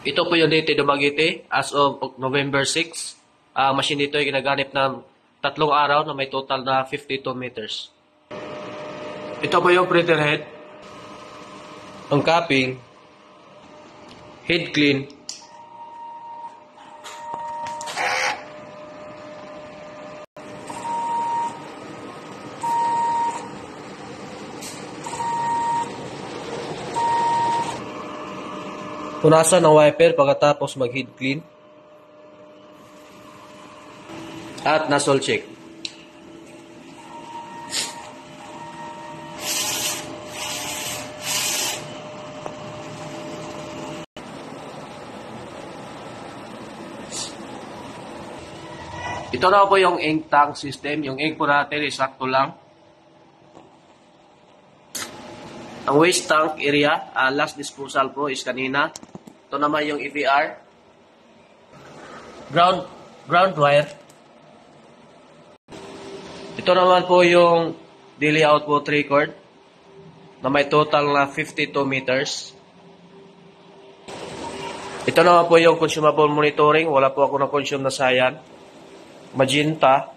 Ito po yung date Dumaguete as of November 6. Machine dito ay ginaganip ng 3 araw na may total na 52 meters. Ito po yung printer head. Ang capping, head clean, punasan ng wiper pagkatapos mag-head clean, at nozzle check. Ito na po yung ink tank system. Yung ink po natin is sakto lang. Ang waste tank area, last disposal po is kanina. Ito naman yung EVR. Ground wire. Ito naman po yung daily output record na may total na 52 meters. Ito naman po yung consumable monitoring. Wala po ako na-consume na cyan, magenta,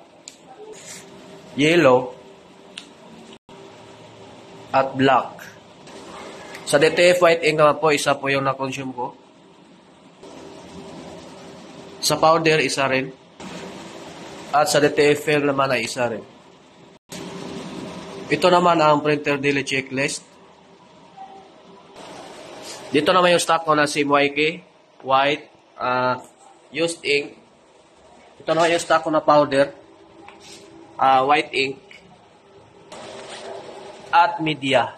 yellow, at black. Sa DTF white ink naman po, isa po yung na-consume ko. Sa powder, isa rin. At sa DTF film naman ay isa rin. Ito naman ang printer daily checklist. Dito naman yung stock ko na CMYK, white, used ink. Ito naman yung stock ko na powder, white ink, at media.